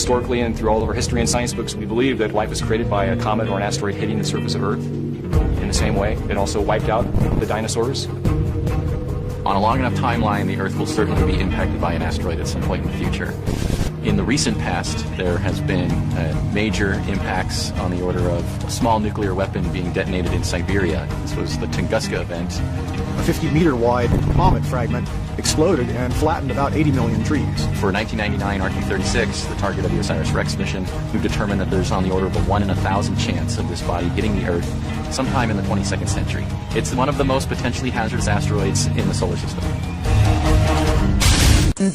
Historically and through all of our history and science books, we believe that life was created by a comet or an asteroid hitting the surface of Earth. In the same way, it also wiped out the dinosaurs. On a long enough timeline, the Earth will certainly be impacted by an asteroid at some point in the future. In the recent past, there has been major impacts on the order of a small nuclear weapon being detonated in Siberia. This was the Tunguska event. A 50-meter-wide comet fragment exploded and flattened about 80 million trees. For 1999 RQ-36, the target of the OSIRIS-REx mission, we've determined that there's on the order of a 1 in 1,000 chance of this body hitting the Earth sometime in the 22nd century. It's one of the most potentially hazardous asteroids in the solar system.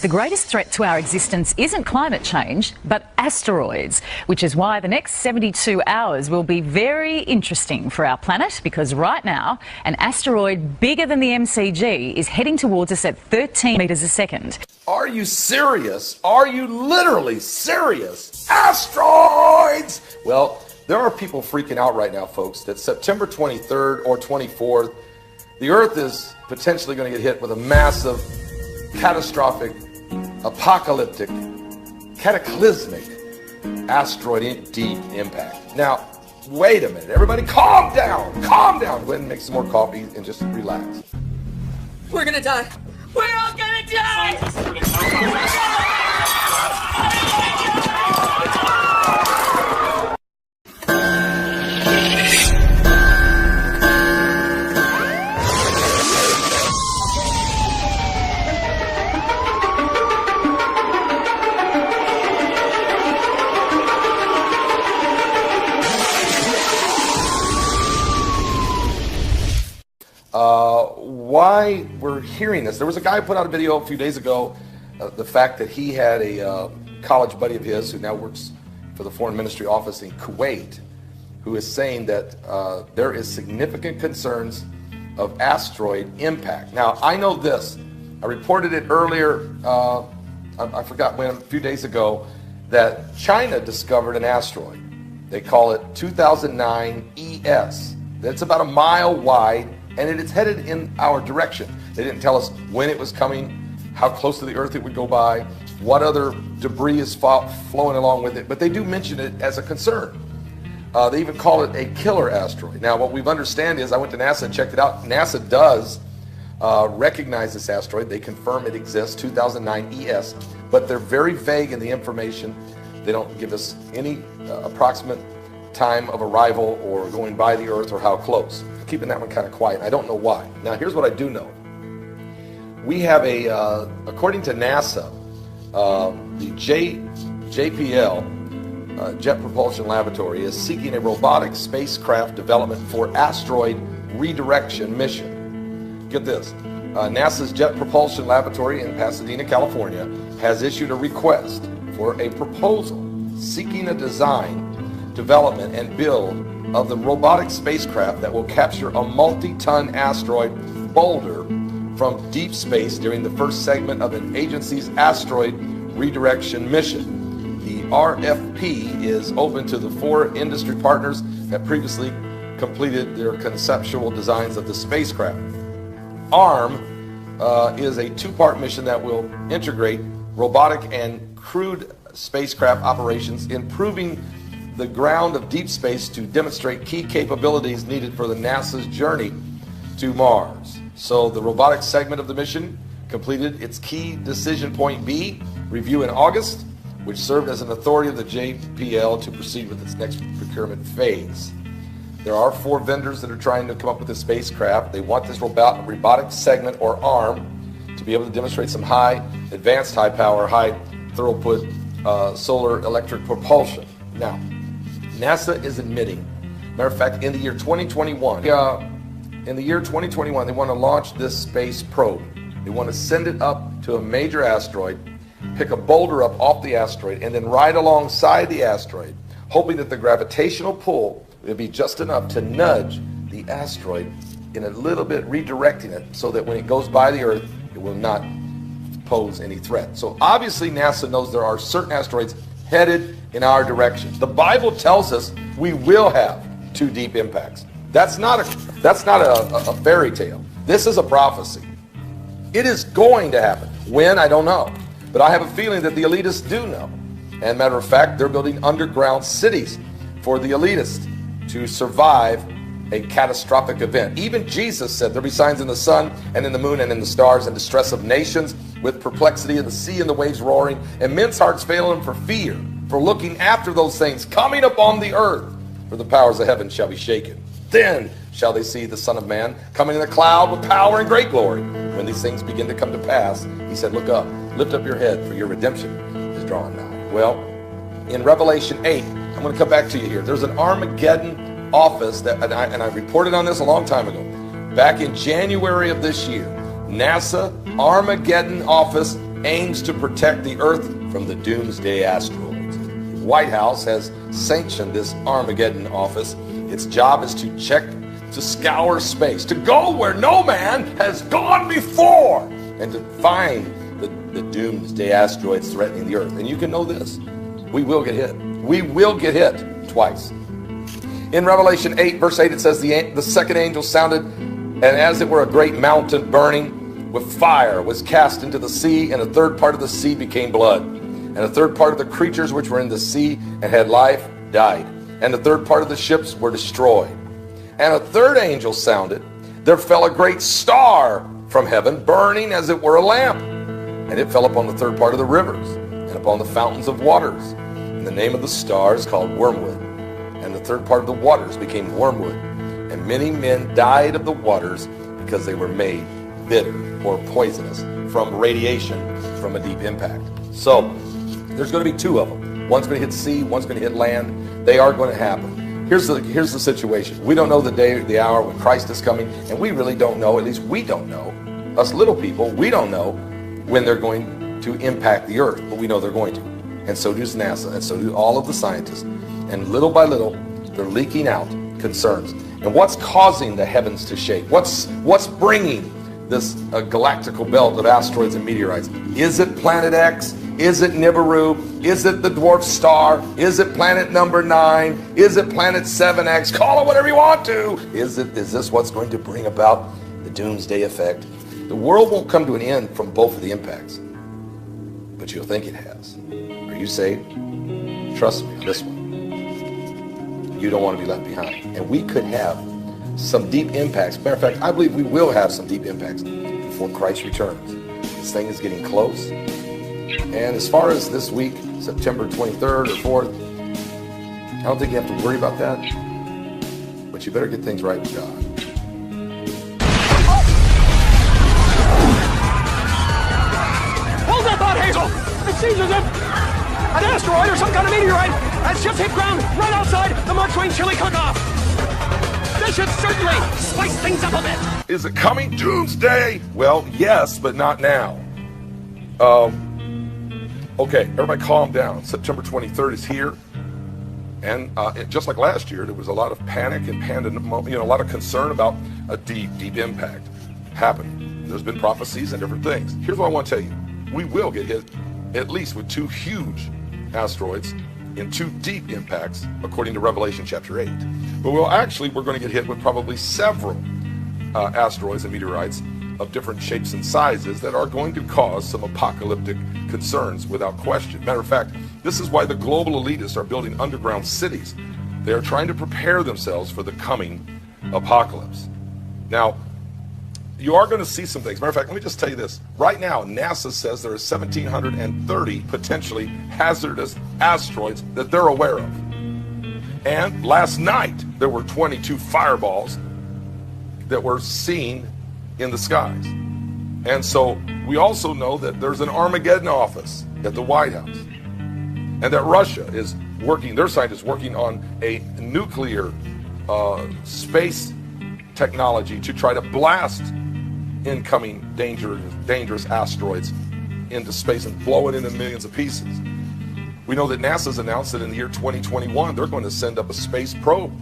The greatest threat to our existence isn't climate change, but asteroids, which is why the next 72 hours will be very interesting for our planet, because right now, an asteroid bigger than the MCG is heading towards us at 13 meters a second. Are you serious? Are you literally serious? Asteroids! Well, there are people freaking out right now, folks, that September 23rd or 24th, the Earth is potentially going to get hit with a massive, catastrophic, apocalyptic, cataclysmic asteroid deep impact. Now, wait a minute. Everybody calm down. Calm down. Go ahead and make some more coffee and just relax. We're gonna die. We're all gonna die! Why we're hearing this. There was a guy who put out a video a few days ago, the fact that he had a college buddy of his who now works for the Foreign Ministry office in Kuwait, who is saying that there is significant concerns of asteroid impact. Now, I know this. I reported it earlier, I forgot when, a few days ago, that China discovered an asteroid. They call it 2009 ES. That's about a mile wide, and it is headed in our direction. They didn't tell us when it was coming, how close to the Earth it would go by, what other debris is flowing along with it, but they do mention it as a concern. They even call it a killer asteroid. Now, what we've understand is, I went to NASA and checked it out. NASA does recognize this asteroid. They confirm it exists, 2009 ES, but they're very vague in the information. They don't give us any approximate time of arrival or going by the Earth or how close. Keeping that one kind of quiet. I don't know why. Now, here's what I do know. We have a, according to NASA, the JPL, Jet Propulsion Laboratory, is seeking a robotic spacecraft development for asteroid redirection mission. Get this. NASA's Jet Propulsion Laboratory in Pasadena, California, has issued a request for a proposal seeking a design, development, and build of the robotic spacecraft that will capture a multi-ton asteroid boulder from deep space during the first segment of an agency's asteroid redirection mission. The RFP is open to the 4 industry partners that previously completed their conceptual designs of the spacecraft. ARM is a 2-part mission that will integrate robotic and crewed spacecraft operations, improving the ground of deep space to demonstrate key capabilities needed for the NASA's journey to Mars. So the robotics segment of the mission completed its key decision point B review in August, which served as an authority of the JPL to proceed with its next procurement phase. There are 4 vendors that are trying to come up with this spacecraft. They want this robotic segment, or ARM, to be able to demonstrate some advanced high power, high throughput solar electric propulsion. Now, NASA is admitting, matter of fact, in the year 2021, they want to launch this space probe. They want to send it up to a major asteroid, pick a boulder up off the asteroid, and then ride alongside the asteroid, hoping that the gravitational pull will be just enough to nudge the asteroid in a little bit, redirecting it so that when it goes by the Earth, it will not pose any threat. So obviously NASA knows there are certain asteroids headed in our direction. The Bible tells us we will have 2 deep impacts. That's not a fairy tale. This is a prophecy. It is going to happen. When, I don't know. But I have a feeling that the elitists do know. And matter of fact, they're building underground cities for the elitists to survive a catastrophic event. Even Jesus said there'll be signs in the sun and in the moon and in the stars, and distress of nations, with perplexity of the sea and the waves roaring, and men's hearts failing for fear, for looking after those things coming upon the earth. For the powers of heaven shall be shaken. Then shall they see the Son of Man coming in a cloud with power and great glory. When these things begin to come to pass, he said, look up, lift up your head, for your redemption is drawing nigh. Well, in Revelation 8, I'm going to come back to you here. There's an Armageddon office, that, and I reported on this a long time ago. Back in January of this year, NASA Armageddon office aims to protect the Earth from the doomsday asteroids. The White House has sanctioned this Armageddon office. Its job is to check, to scour space, to go where no man has gone before, and to find the doomsday asteroids threatening the Earth. And you can know this, we will get hit. We will get hit twice. In Revelation 8, verse 8, it says, the second angel sounded, and as it were a great mountain burning with fire was cast into the sea, and a third part of the sea became blood. And a third part of the creatures which were in the sea and had life died. And the third part of the ships were destroyed. And a third angel sounded. There fell a great star from heaven, burning as it were a lamp. And it fell upon the third part of the rivers, and upon the fountains of waters. And the name of the star is called Wormwood. And the third part of the waters became wormwood. And many men died of the waters, because they were made bitter or poisonous from radiation from a deep impact. So there's going to be two of them. One's going to hit sea, one's going to hit land. They are going to happen. Here's the situation. We don't know the day, the hour when Christ is coming, and we really don't know, at least we don't know, us little people, we don't know when they're going to impact the Earth, but we know they're going to. And so does NASA, and so do all of the scientists. And little by little, they're leaking out concerns. And what's causing the heavens to shake? What's bringing this galactical belt of asteroids and meteorites? Is it Planet X? Is it Nibiru? Is it the dwarf star? Is it planet number 9? Is it planet 7X? Call it whatever you want to. Is this what's going to bring about the doomsday effect? The world won't come to an end from both of the impacts, but you'll think it has. Are you saved? Trust me on this one. You don't want to be left behind. And we could have some deep impacts. Matter of fact, I believe we will have some deep impacts before Christ returns. This thing is getting close. And as far as this week, September 23rd or 4th, I don't think you have to worry about that. But you better get things right with God. Hold that thought, Hazel! It seems as if an asteroid or some kind of meteorite has just hit ground right outside the Mark Twain chili cook-off. This should certainly spice things up a bit. Is it coming? Doomsday? Well, yes, but not now. Okay, everybody calm down. September 23rd is here. And just like last year, there was a lot of panic and a lot of concern about a deep impact happening. There's been prophecies and different things. Here's what I want to tell you. We will get hit at least with 2 huge asteroids in 2 deep impacts, according to Revelation chapter 8. But we're going to get hit with probably several asteroids and meteorites of different shapes and sizes that are going to cause some apocalyptic concerns without question. Matter of fact, this is why the global elitists are building underground cities. They are trying to prepare themselves for the coming apocalypse. Now, you are going to see some things. Matter of fact, let me just tell you this. Right now, NASA says there are 1,730 potentially hazardous asteroids that they're aware of. And last night, there were 22 fireballs that were seen in the skies. And so we also know that there's an Armageddon office at the White House, and that Russia is working, their scientists working on a nuclear space technology to try to blast incoming dangerous asteroids into space and blow it into millions of pieces. We know that NASA's announced that in the year 2021 they're going to send up a space probe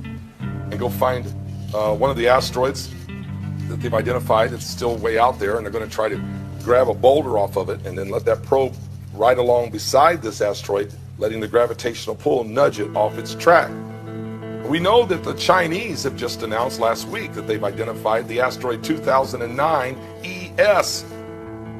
and go find one of the asteroids that they've identified that's still way out there, and they're going to try to grab a boulder off of it and then let that probe ride along beside this asteroid, letting the gravitational pull nudge it off its track. We know that the Chinese have just announced last week that they've identified the asteroid 2009 ES,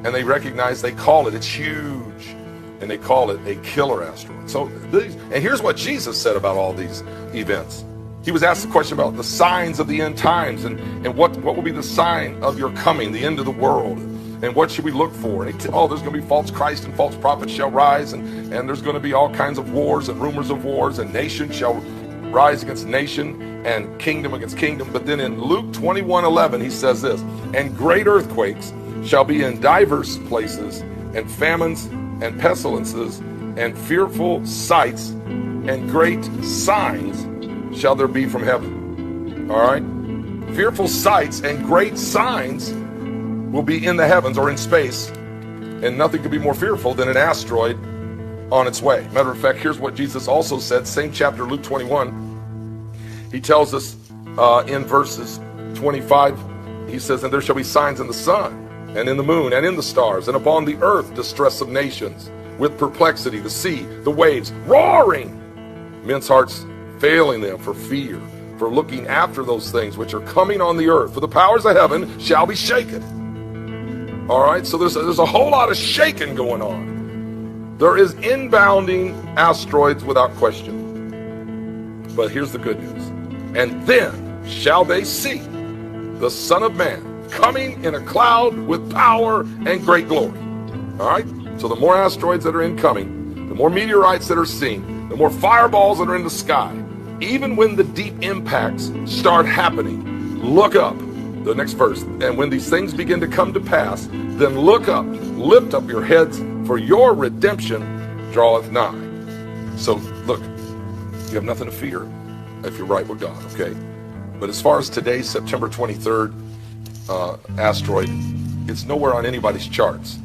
and they call it, it's huge, and and they call it a killer asteroid. So, and here's what Jesus said about all these events. He was asked the question about the signs of the end times and what will be the sign of your coming, the end of the world, and what should we look for. And there's going to be false Christ and false prophets shall rise, and there's going to be all kinds of wars and rumors of wars, and nation shall rise against nation and kingdom against kingdom. But then in Luke 21:11 he says this, and great earthquakes shall be in diverse places, and famines and pestilences and fearful sights and great signs shall there be from heaven. All right? Fearful sights and great signs will be in the heavens or in space, and nothing could be more fearful than an asteroid on its way. Matter of fact, here's what Jesus also said, same chapter, Luke 21. He tells us in verses 25, he says, and there shall be signs in the sun and in the moon and in the stars, and upon the earth distress of nations, with perplexity, the sea, the waves, roaring, men's hearts failing them for fear, for looking after those things which are coming on the earth. For the powers of heaven shall be shaken. All right, so there's a whole lot of shaking going on. There is inbounding asteroids without question. But here's the good news. And then shall they see the Son of Man coming in a cloud with power and great glory. All right, so the more asteroids that are incoming, the more meteorites that are seen, the more fireballs that are in the sky, even when the deep impacts start happening, look up. The next verse, and when these things begin to come to pass, then look up, lift up your heads, for your redemption draweth nigh. So look, you have nothing to fear if you're right with God, okay? But as far as today's September 23rd asteroid, it's nowhere on anybody's charts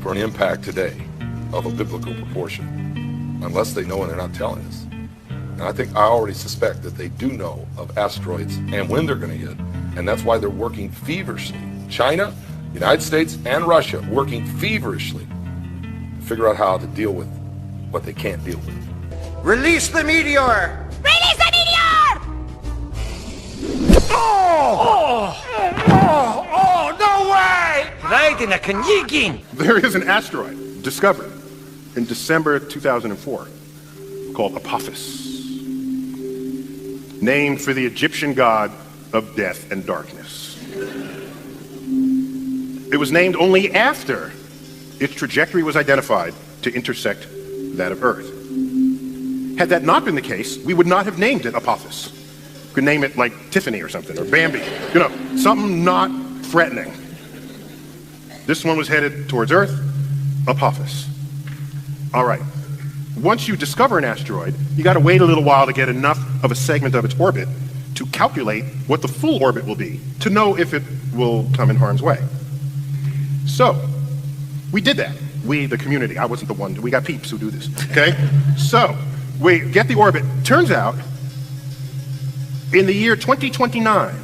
for an impact today of a biblical proportion, unless they know and they're not telling us. And I already suspect that they do know of asteroids and when they're going to hit. And that's why they're working feverishly. China, United States, and Russia working feverishly to figure out how to deal with what they can't deal with. Release the meteor! Release the meteor! Oh, no way! Right in a Kanyigin! There is an asteroid discovered in December 2004 called Apophis, named for the Egyptian god of death and darkness. It was named only after its trajectory was identified to intersect that of Earth. Had that not been the case, we would not have named it Apophis. We could name it like Tiffany or something, or Bambi, something not threatening. This one was headed towards Earth, Apophis. All right. Once you discover an asteroid, you got to wait a little while to get enough of a segment of its orbit to calculate what the full orbit will be, to know if it will come in harm's way. So, we did that. We, the community. I wasn't the one. We got peeps who do this, okay? So, we get the orbit. Turns out, in the year 2029,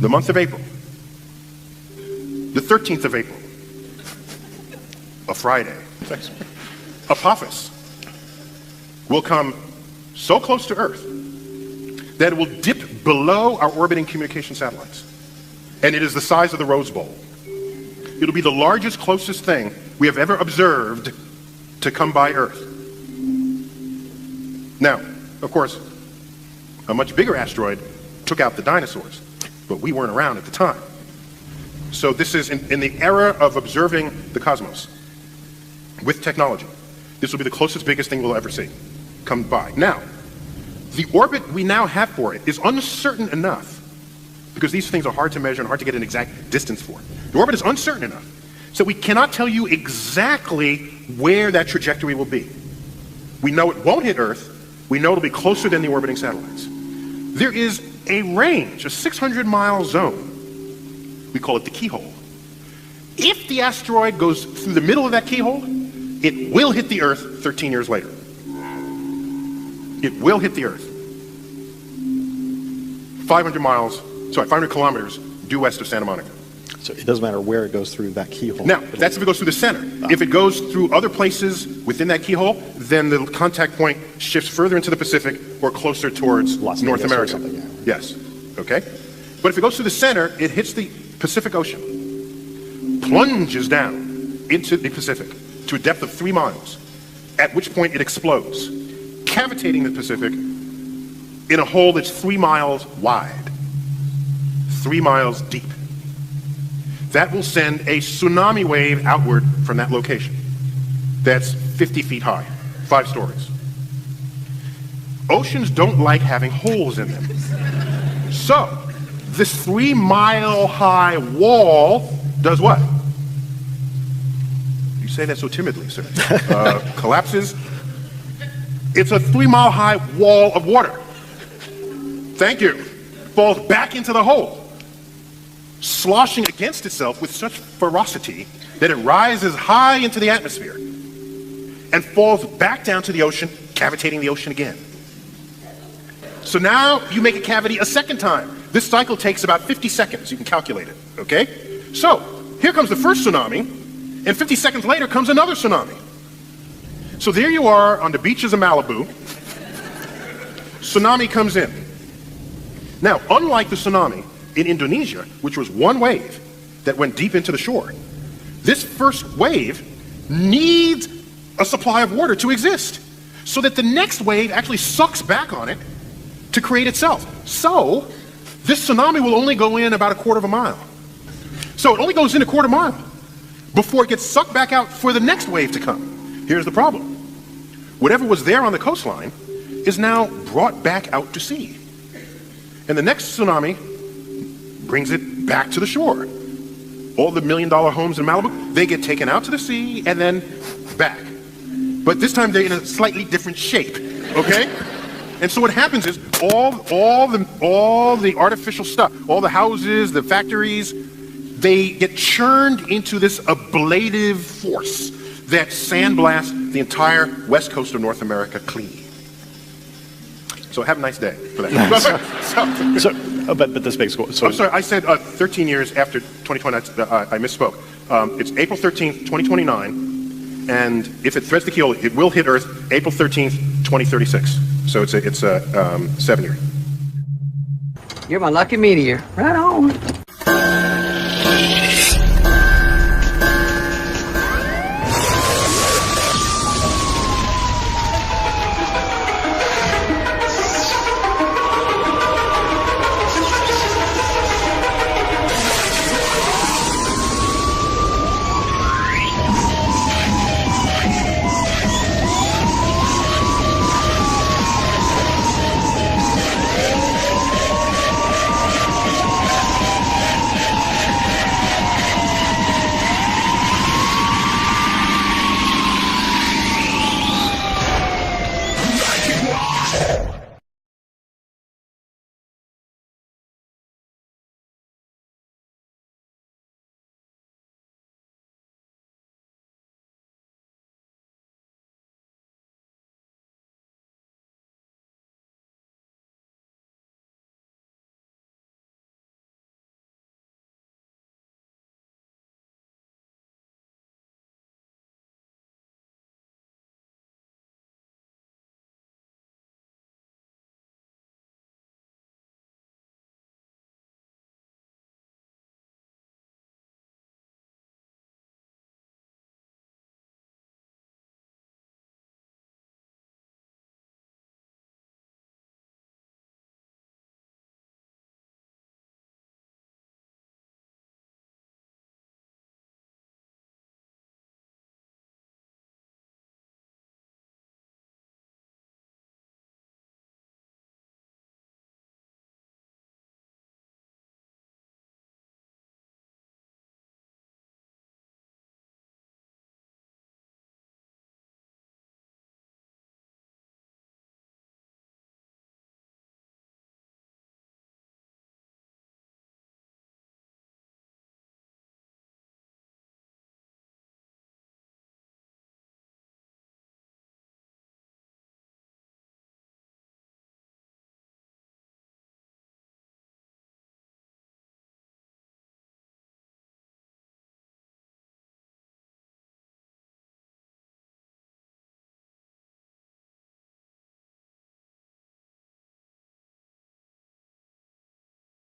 the month of April, the 13th of April, a Friday, Apophis will come so close to Earth that it will dip below our orbiting communication satellites. And it is the size of the Rose Bowl. It'll be the largest, closest thing we have ever observed to come by Earth. Now, of course, a much bigger asteroid took out the dinosaurs, but we weren't around at the time. So this is in the era of observing the cosmos with technology. This will be the closest, biggest thing we'll ever see come by. Now, the orbit we now have for it is uncertain enough, because these things are hard to measure and hard to get an exact distance for. The orbit is uncertain enough, so we cannot tell you exactly where that trajectory will be. We know it won't hit Earth. We know it'll be closer than the orbiting satellites. There is a range, a 600-mile zone. We call it the keyhole. If the asteroid goes through the middle of that keyhole, it will hit the Earth 13 years later. It will hit the Earth. 500 kilometers due west of Santa Monica. So it doesn't matter where it goes through that keyhole. Now, that's if it goes through the center. If it goes through other places within that keyhole, then the contact point shifts further into the Pacific or closer towards North America. Yes. Okay? But if it goes through the center, it hits the Pacific Ocean, plunges down into the Pacific to a depth of 3 miles, at which point it explodes, cavitating the Pacific in a hole that's 3 miles wide, 3 miles deep. That will send a tsunami wave outward from that location. That's 50 feet high, 5 stories. Oceans don't like having holes in them. So, this 3 mile high wall does what? You say that so timidly, sir. Collapses. It's a 3 mile high wall of water. Thank you. Falls back into the hole, sloshing against itself with such ferocity that it rises high into the atmosphere and falls back down to the ocean, cavitating the ocean again. So now you make a cavity a second time. This cycle takes about 50 seconds. You can calculate it, okay? So here comes the first tsunami, and 50 seconds later comes another tsunami. So there you are on the beaches of Malibu. Tsunami comes in. Now, unlike the tsunami in Indonesia, which was one wave that went deep into the shore, this first wave needs a supply of water to exist, so that the next wave actually sucks back on it to create itself. So, this tsunami will only go in about a quarter of a mile. So it only goes in a quarter mile before it gets sucked back out for the next wave to come. Here's the problem. Whatever was there on the coastline is now brought back out to sea. And the next tsunami brings it back to the shore. All the $1 million homes in Malibu, they get taken out to the sea and then back. But this time they're in a slightly different shape, okay? And so what happens is all the artificial stuff, all the houses, the factories, they get churned into this ablative force that sandblasts the entire west coast of North America clean. So have a nice day for that. But this makes sense. I'm sorry, I said 13 years after 2020, I misspoke. It's April 13th, 2029, and if it threads the keel, it will hit Earth April 13th, 2036. So it's a 7 year. You're my lucky meteor. Right on.